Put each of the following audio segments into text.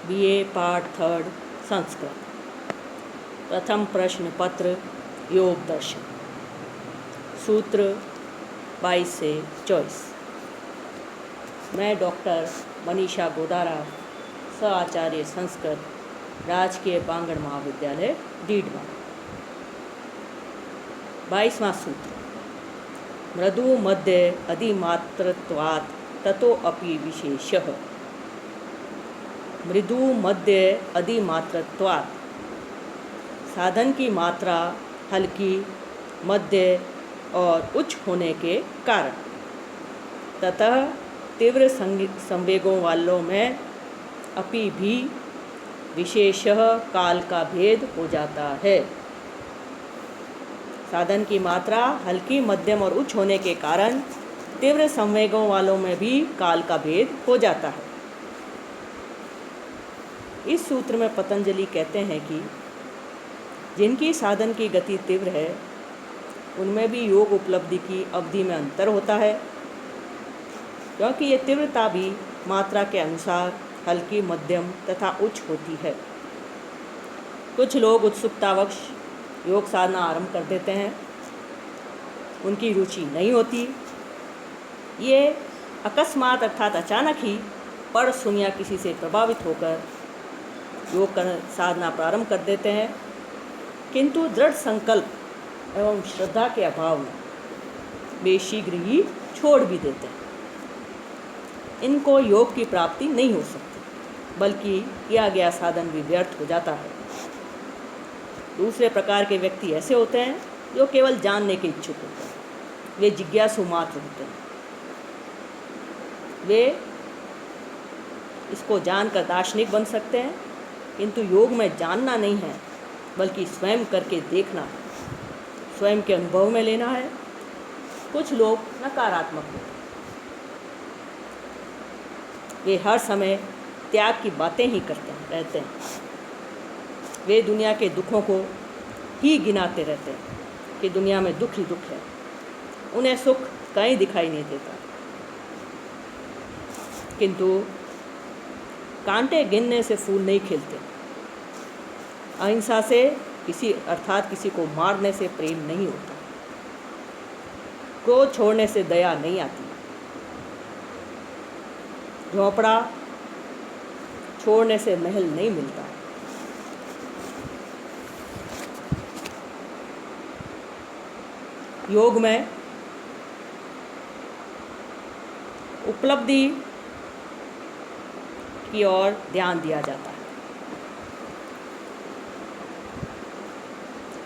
BA part 3 Sanskrit. प्रथम प्रश्न पत्र योग दर्शन, सूत्र 22 से 24। मैं डॉक्टर मनीषा गोदारा, सह आचार्य संस्कृत, राजकीय पांगड़ महाविद्यालय डीडवा। 22वां सूत्र। मृदु मध्य अधिमात्रत्वात् ततो अपि विशेषः। मृदु मध्य अधिमात्रत्वात्, साधन की मात्रा हल्की, मध्य और उच्च होने के कारण, ततः तीव्र संवेगों वालों में अपि भी विशेषः काल का भेद हो जाता है। साधन की मात्रा हल्की, मध्यम और उच्च होने के कारण तीव्र संवेगों वालों में भी काल का भेद हो जाता है। इस सूत्र में पतंजलि कहते हैं कि जिनकी साधन की गति तीव्र है उनमें भी योग उपलब्धि की अवधि में अंतर होता है, क्योंकि ये तीव्रता भी मात्रा के अनुसार हल्की, मध्यम तथा उच्च होती है। कुछ लोग उत्सुकतावश योग साधना आरंभ कर देते हैं, उनकी रुचि नहीं होती। ये अकस्मात अर्थात अचानक ही पढ़ सुन या किसी से प्रभावित होकर योग साधना प्रारंभ कर देते हैं, किंतु दृढ़ संकल्प एवं श्रद्धा के अभाव में वे शीघ्र ही छोड़ भी देते हैं। इनको योग की प्राप्ति नहीं हो सकती, बल्कि किया गया साधन भी व्यर्थ हो जाता है। दूसरे प्रकार के व्यक्ति ऐसे होते हैं जो केवल जानने के इच्छुक होते हैं, वे जिज्ञासु मात्र होते हैं। वे इसको जानकर दार्शनिक बन सकते हैं, किंतु योग में जानना नहीं है, बल्कि स्वयं करके देखना है, स्वयं के अनुभव में लेना है। कुछ लोग नकारात्मक होते हैं, वे हर समय त्याग की बातें ही रहते हैं। वे दुनिया के दुखों को ही गिनाते रहते हैं कि दुनिया में दुख ही दुख है, उन्हें सुख कहीं दिखाई नहीं देता। किंतु कांटे गिनने से फूल नहीं खिलते। अहिंसा से किसी को मारने से प्रेम नहीं होता। क्रोध छोड़ने से दया नहीं आती। झोंपड़ा छोड़ने से महल नहीं मिलता। योग में उपलब्धि की ओर ध्यान दिया जाता है।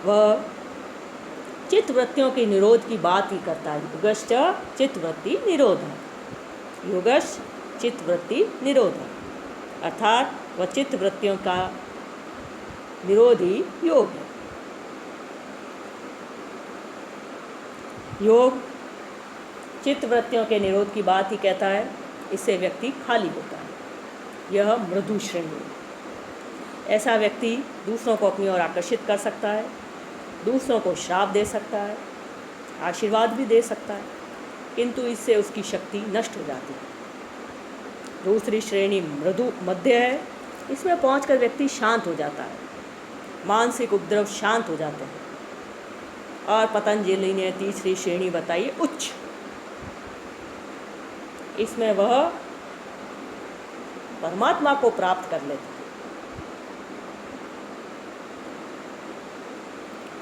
वह चित्तवृत्तियों के निरोध की बात ही करता है। योगश्च चित्तवृत्ति निरोध है। योगश्च चित्तवृत्ति निरोध है, अर्थात वह चित्तवृत्तियों का निरोध ही योग है। योग चित्तवृत्तियों के निरोध की बात ही कहता है, इससे व्यक्ति खाली होता है। यह मृदु श्रेणी है। ऐसा व्यक्ति दूसरों को अपनी ओर आकर्षित कर सकता है, दूसरों को श्राप दे सकता है, आशीर्वाद भी दे सकता है, किंतु इससे उसकी शक्ति नष्ट हो जाती है। दूसरी श्रेणी मृदु मध्य है। इसमें पहुंचकर व्यक्ति शांत हो जाता है, मानसिक उपद्रव शांत हो जाते हैं। और पतंजलि ने तीसरी श्रेणी बताई उच्च। इसमें वह परमात्मा को प्राप्त कर लेता है।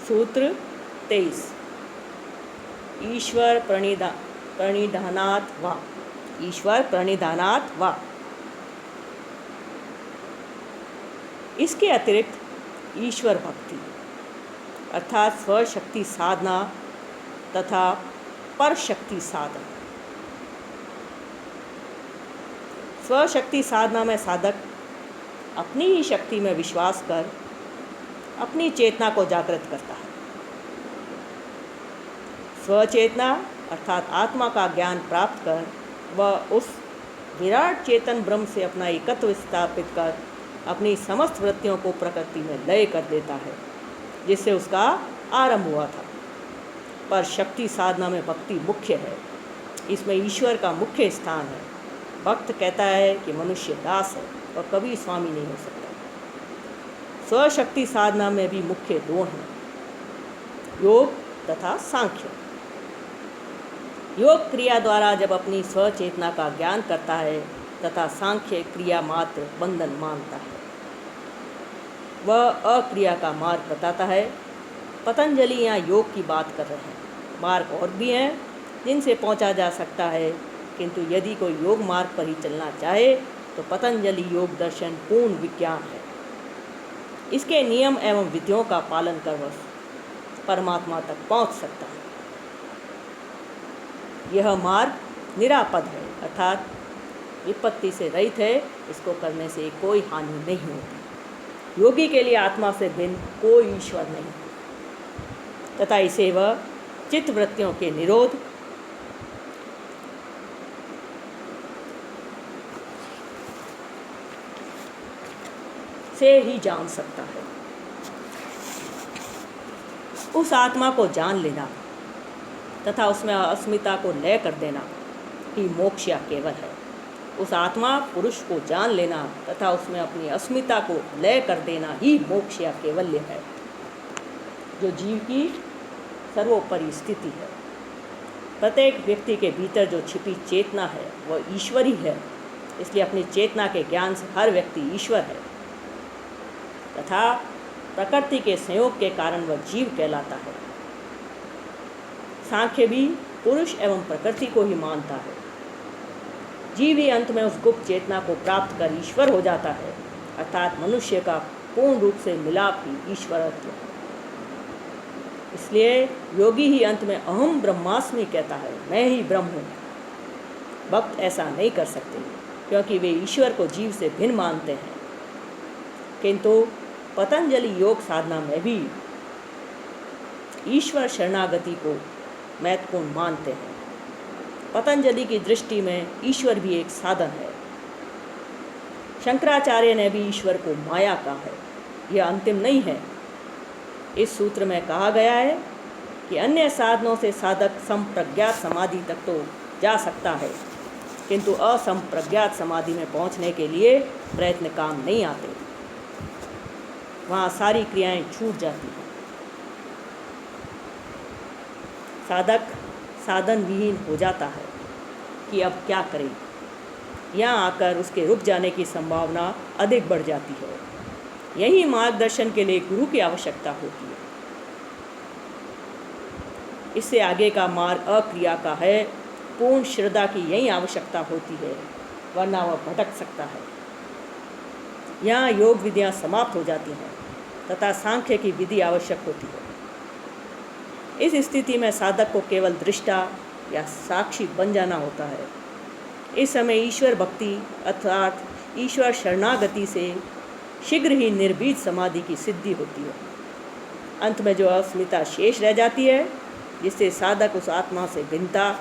सूत्र 23। ईश्वर प्रणिधानात् वा। ईश्वर प्रणिधानात् वा। इसके अतिरिक्त ईश्वर भक्ति अर्थात स्वशक्ति साधना तथा परशक्ति साधना। स्वशक्ति साधना में साधक अपनी ही शक्ति में विश्वास कर अपनी चेतना को जागृत करता है। स्वचेतना अर्थात आत्मा का ज्ञान प्राप्त कर वह उस विराट चेतन ब्रह्म से अपना एकत्व स्थापित कर अपनी समस्त वृत्तियों को प्रकृति में लय कर देता है, जिससे उसका आरंभ हुआ था। पर शक्ति साधना में भक्ति मुख्य है, इसमें ईश्वर का मुख्य स्थान है। भक्त कहता है कि मनुष्य दास है, वह कभी स्वामी नहीं हो सकता। स्वशक्ति साधना में भी मुख्य दो हैं, योग तथा सांख्य। योग क्रिया द्वारा जब अपनी स्वचेतना का ज्ञान करता है तथा सांख्य क्रिया मात्र बंधन मानता है, वह अक्रिया का मार्ग बताता है। पतंजलि यहाँ योग की बात कर रहे हैं। मार्ग और भी हैं जिनसे पहुँचा जा सकता है, किंतु यदि कोई योग मार्ग पर ही चलना चाहे तो पतंजलि योग दर्शन पूर्ण विज्ञान है। इसके नियम एवं विधियों का पालन कर वह परमात्मा तक पहुँच सकता है। यह मार्ग निरापद है, अर्थात विपत्ति से रहित है। इसको करने से कोई हानि नहीं होती। योगी के लिए आत्मा से भिन्न कोई ईश्वर नहीं तथा इसे वह चित्त वृत्तियों के निरोध से ही जान सकता है। उस आत्मा को जान लेना तथा उसमें अस्मिता को लय कर देना ही मोक्ष या केवल है। उस आत्मा पुरुष को जान लेना तथा उसमें अपनी अस्मिता को लय कर देना ही मोक्ष या केवल्य है, जो जीव की सर्वोपरि स्थिति है। प्रत्येक व्यक्ति के भीतर जो छिपी चेतना है वह ईश्वरी है। इसलिए अपनी चेतना के ज्ञान से हर व्यक्ति ईश्वर है तथा प्रकृति के संयोग के कारण वह जीव कहलाता है। सांख्य भी पुरुष एवं प्रकृति को ही मानता है। जीव ही अंत में उस गुप्त चेतना को प्राप्त कर ईश्वर हो जाता है, अर्थात मनुष्य का पूर्ण रूप से मिलाप ही ईश्वरत्व है। इसलिए योगी ही अंत में अहम ब्रह्मास्मि कहता है, मैं ही ब्रह्म हूँ। भक्त ऐसा नहीं कर सकते क्योंकि वे ईश्वर को जीव से भिन्न मानते हैं। किंतु पतंजलि योग साधना में भी ईश्वर शरणागति को महत्वपूर्ण मानते हैं। पतंजलि की दृष्टि में ईश्वर भी एक साधन है। शंकराचार्य ने भी ईश्वर को माया कहा है। यह अंतिम नहीं है। इस सूत्र में कहा गया है कि अन्य साधनों से साधक संप्रज्ञात समाधि तक तो जा सकता है, किंतु असंप्रज्ञात समाधि में पहुंचने के लिए प्रयत्न काम नहीं आते। वहाँ सारी क्रियाएं छूट जाती हैं। साधक साधन विहीन हो जाता है कि अब क्या करें। यहाँ आकर उसके रुक जाने की संभावना अधिक बढ़ जाती है। यही मार्गदर्शन के लिए गुरु की आवश्यकता होती है। इससे आगे का मार्ग अक्रिया का है। पूर्ण श्रद्धा की यही आवश्यकता होती है, वरना वह भटक सकता है। यहाँ योग विधियाँ समाप्त हो जाती हैं तथा सांख्य की विधि आवश्यक होती है। इस स्थिति में साधक को केवल दृष्टा या साक्षी बन जाना होता है। इस समय ईश्वर भक्ति अर्थात ईश्वर शरणागति से शीघ्र ही निर्भीत समाधि की सिद्धि होती है। अंत में जो अस्मिता शेष रह जाती है, जिससे साधक उस आत्मा से भिन्नता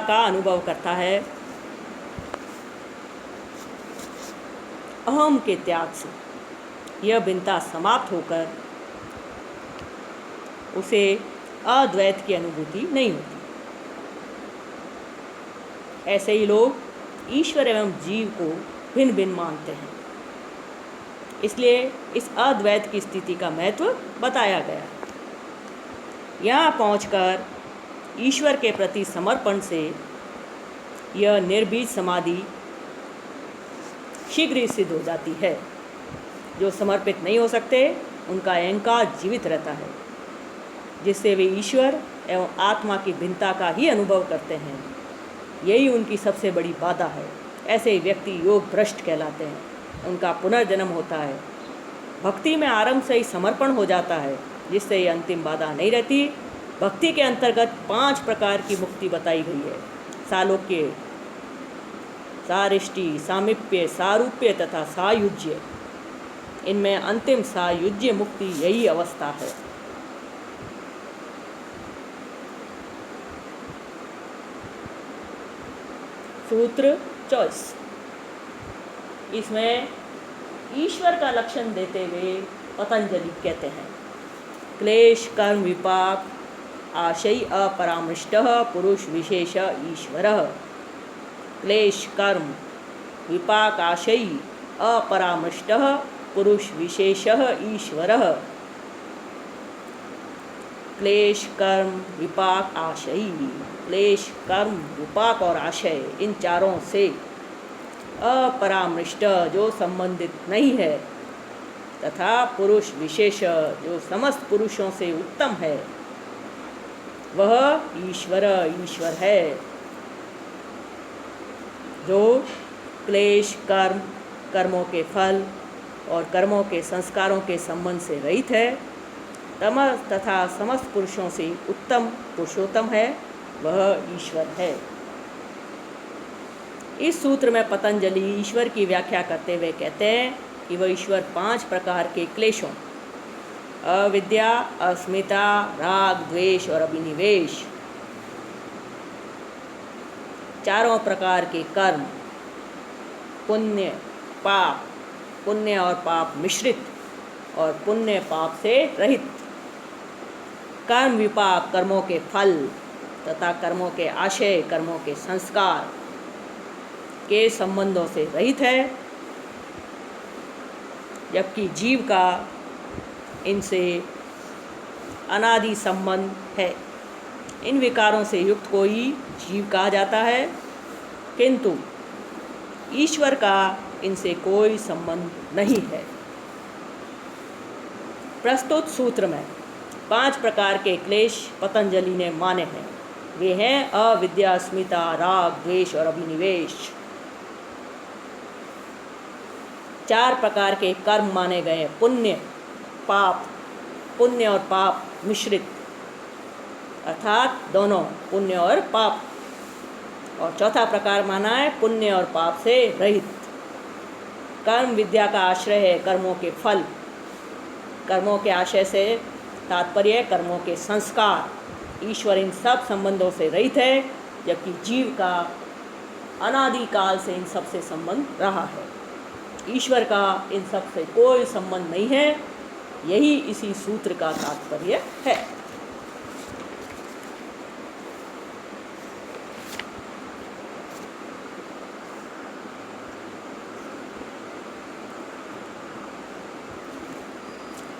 का अनुभव करता है, अहम के त्याग से यह भिन्नता समाप्त होकर उसे अद्वैत की अनुभूति नहीं होती। ऐसे ही लोग ईश्वर एवं जीव को भिन्न भिन्न मानते हैं। इसलिए इस अद्वैत की स्थिति का महत्व बताया गया है। यहाँ पहुंचकर ईश्वर के प्रति समर्पण से यह निर्बीज समाधि शीघ्र ही सिद्ध हो जाती है। जो समर्पित नहीं हो सकते उनका अहंकार जीवित रहता है, जिससे वे ईश्वर एवं आत्मा की भिन्नता का ही अनुभव करते हैं। यही उनकी सबसे बड़ी बाधा है। ऐसे ही व्यक्ति योग भ्रष्ट कहलाते हैं। उनका पुनर्जन्म होता है। भक्ति में आरंभ से ही समर्पण हो जाता है, जिससे ये अंतिम बाधा नहीं रहती। भक्ति के अंतर्गत 5 प्रकार की मुक्ति बताई गई है: सालोक्य, सारिष्टि, सामीप्य, सारूप्य तथा सायुज्य। इनमें अंतिम सायुज्य मुक्ति यही अवस्था है। सूत्र 24। इसमें ईश्वर का लक्षण देते हुए पतंजलि कहते हैं, क्लेश कर्म विपाक आशय अपरामृष्टः पुरुष विशेष ईश्वरः। क्लेश कर्म विपाक आशय अपरामृष्टः पुरुष विशेषः ईश्वरः। क्लेश कर्म विपाक आशय, क्लेश कर्म विपाक और आशय, इन चारों से अपरामृष्ट जो संबंधित नहीं है, तथा पुरुष विशेष जो समस्त पुरुषों से उत्तम है, वह ईश्वर है। जो क्लेश कर्म, कर्मों के फल और कर्मों के संस्कारों के संबंध से रहित है, तथा समस्त पुरुषों से उत्तम पुरुषोत्तम है, वह ईश्वर है। इस सूत्र में पतंजलि ईश्वर की व्याख्या करते हुए कहते हैं कि वह ईश्वर 5 प्रकार के क्लेशों, अविद्या, अस्मिता, राग, द्वेष और अभिनिवेश, चारों प्रकार के कर्म, पुण्य पाप, पुण्य और पाप मिश्रित और पुण्य पाप से रहित, कर्म विपाक, कर्मों के फल तथा कर्मों के आशय, कर्मों के संस्कार के संबंधों से रहित है, जबकि जीव का इनसे अनादि संबंध है। इन विकारों से युक्त को ही जीव कहा जाता है, किंतु ईश्वर का इनसे कोई संबंध नहीं है। प्रस्तुत सूत्र में 5 प्रकार के क्लेश पतंजलि ने माने हैं। वे हैं अविद्या, अस्मिता, राग, द्वेष और अभिनिवेश। 4 प्रकार के कर्म माने गए, पुण्य पाप, पुण्य और पाप मिश्रित, अर्थात दोनों पुण्य और पाप। और चौथा प्रकार माना है पुण्य और पाप से रहित। कर्म विद्या का आश्रय है, कर्मों के फल, कर्मों के आशय से तात्पर्य कर्मों के संस्कार। ईश्वर इन सब संबंधों से रहित है, जबकि जीव का अनादिकाल से इन सब से संबंध रहा है। ईश्वर का इन सब से कोई संबंध नहीं है, यही इसी सूत्र का तात्पर्य है।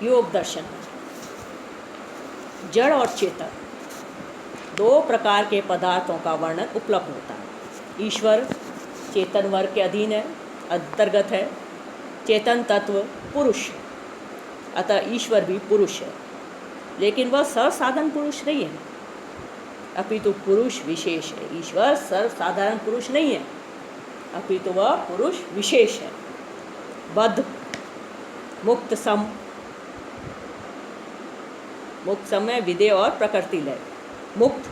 योग दर्शन में जड़ और चेतन 2 प्रकार के पदार्थों का वर्णन उपलब्ध होता है। ईश्वर चेतन वर्ग के अधीन है, अंतर्गत है। चेतन तत्व पुरुष है, अतः ईश्वर भी पुरुष है, लेकिन वह सर्वसाधारण पुरुष नहीं है, अपितु पुरुष विशेष है। ईश्वर सर्वसाधारण पुरुष नहीं है, अपितु वह पुरुष विशेष है। बद्ध, मुक्त सम, मुक्त समय विदेह और प्रकृति लय, मुक्त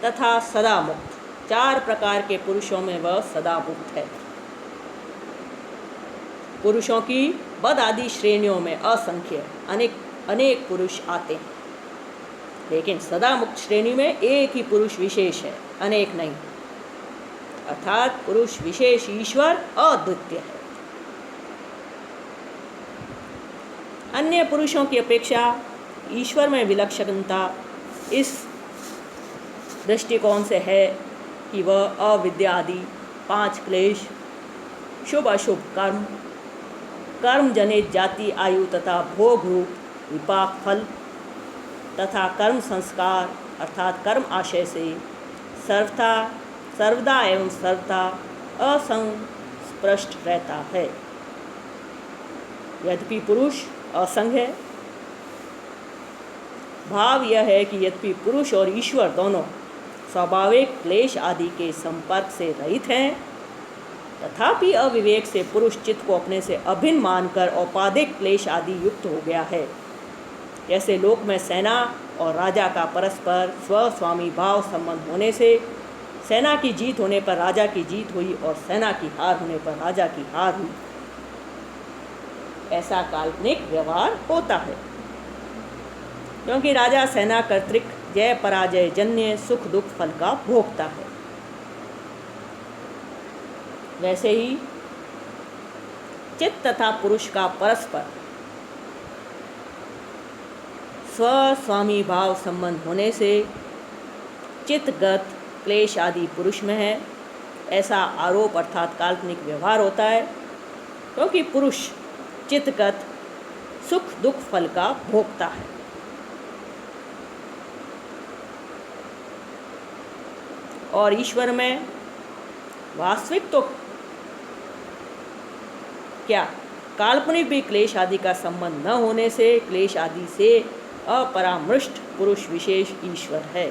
तथा सदा मुक्त, 4 प्रकार के पुरुषों में वह सदा मुक्त है। पुरुषों की बद आदि श्रेणियों में असंख्य अनेक पुरुष आते हैं, लेकिन सदा मुक्त श्रेणी में एक ही पुरुष विशेष है, अनेक नहीं। अर्थात पुरुष विशेष ईश्वर अद्वितीय है। अन्य पुरुषों की अपेक्षा ईश्वर में विलक्षणता इस दृष्टिकोण से है कि वह अविद्या आदि 5 क्लेश, शुभ अशुभ कर्म, कर्म जनित जाति, आयु तथा भोग रूप विपाक फल तथा कर्म संस्कार अर्थात कर्म आशय से सर्वदा एवं सर्वथा असंस्पृष्ट रहता है। यद्यपि पुरुष असंग है, भाव यह है कि यद्यपि पुरुष और ईश्वर दोनों स्वाभाविक क्लेश आदि के संपर्क से रहित हैं, तथापि अविवेक से पुरुष चित्त को अपने से अभिन्न मानकर औपाधिक क्लेश आदि युक्त हो गया है। जैसे लोक में सेना और राजा का परस्पर स्वस्वामी भाव संबंध होने से सेना की जीत होने पर राजा की जीत हुई और सेना की हार होने पर राजा की हार हुई, ऐसा काल्पनिक व्यवहार होता है, क्योंकि राजा सेना कर्तृक जय पराजय जन्य सुख दुख फल का भोगता है। वैसे ही चित्त तथा पुरुष का परस्पर स्वस्वामी भाव संबंध होने से चित्तगत क्लेश आदि पुरुष में है, ऐसा आरोप अर्थात काल्पनिक व्यवहार होता है, क्योंकि पुरुष चित्तगत सुख दुख फल का भोगता है। और ईश्वर में वास्तविक तो क्या, काल्पनिक भी क्लेश आदि का संबंध न होने से क्लेश आदि से अपरामृष्ट पुरुष विशेष ईश्वर है।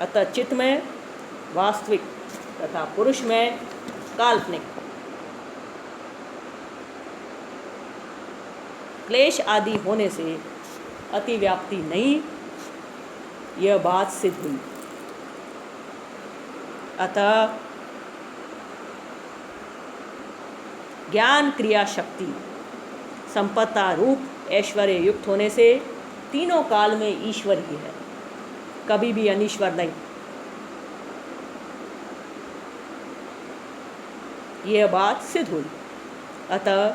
अतः चित्त में वास्तविक तथा पुरुष में काल्पनिक क्लेश आदि होने से अतिव्याप्ति नहीं, यह बात सिद्ध हुई। अतः ज्ञान क्रिया शक्ति संपत्ता रूप ऐश्वर्य युक्त होने से तीनों काल में ईश्वर ही है, कभी भी अनीश्वर नहीं। यह बात सिद्ध हुई। अतः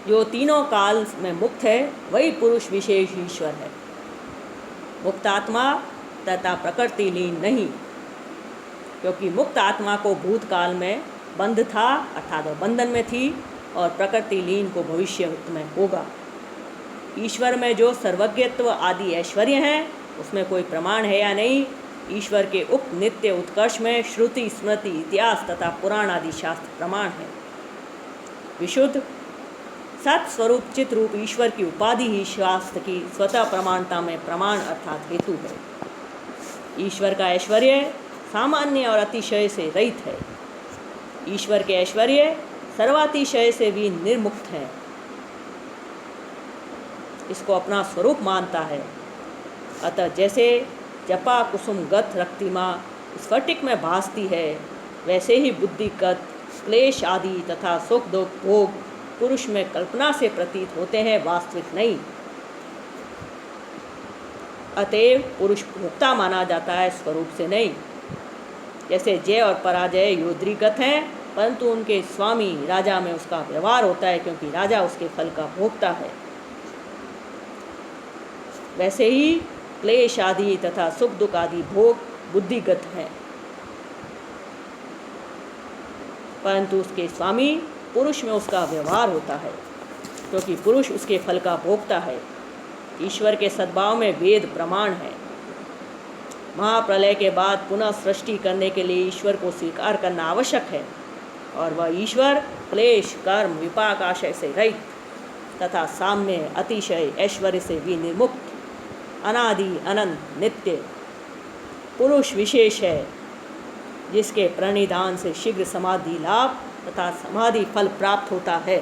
जो तीनों काल में मुक्त है वही पुरुष विशेष ईश्वर है, मुक्त आत्मा तथा प्रकृति लीन नहीं, क्योंकि मुक्त आत्मा को भूतकाल में बंध था अर्थात वह बंधन में थी, और प्रकृति लीन को भविष्य में होगा। ईश्वर में जो सर्वज्ञत्व आदि ऐश्वर्य हैं उसमें कोई प्रमाण है या नहीं, ईश्वर के उक्त नित्य उत्कर्ष में श्रुति स्मृति इतिहास तथा पुराण आदि शास्त्र प्रमाण है। विशुद्ध सत स्वरूप चित रूप ईश्वर की उपाधि ही शास्त्र की स्वतः प्रमाणता में प्रमाण अर्थात हेतु है। ईश्वर का ऐश्वर्य सामान्य और अतिशय से रहित है। ईश्वर के ऐश्वर्य सर्वातिशय से भी निर्मुक्त है, इसको अपना स्वरूप मानता है। अतः जैसे जपा कुसुम गत रक्तिमा स्फटिक में भासती है, वैसे ही बुद्धिगत क्लेश आदि तथा सुख दुख भोग पुरुष में कल्पना से प्रतीत होते हैं, वास्तविक नहीं। अतएव पुरुष भोक्ता माना जाता है, स्वरूप से नहीं। जैसे जय और पराजय योद्रिगत हैं, परंतु उनके स्वामी राजा में उसका व्यवहार होता है, क्योंकि राजा उसके फल का भोगता है। वैसे ही क्लेश आदि तथा सुख दुख आदि भोग बुद्धिगत हैं, परंतु उसके स्वामी पुरुष में उसका व्यवहार होता है, क्योंकि पुरुष उसके फल का भोगता है। ईश्वर के सद्भाव में वेद प्रमाण है। महाप्रलय के बाद पुनः सृष्टि करने के लिए ईश्वर को स्वीकार करना आवश्यक है, और वह ईश्वर क्लेश कर्म विपाक आशय से रहित तथा साम्य अतिशय ऐश्वर्य से भी निर्मुक्त अनादि अनंत नित्य पुरुष विशेष है, जिसके प्रणिधान से शीघ्र समाधि लाभ तथा समाधि फल प्राप्त होता है।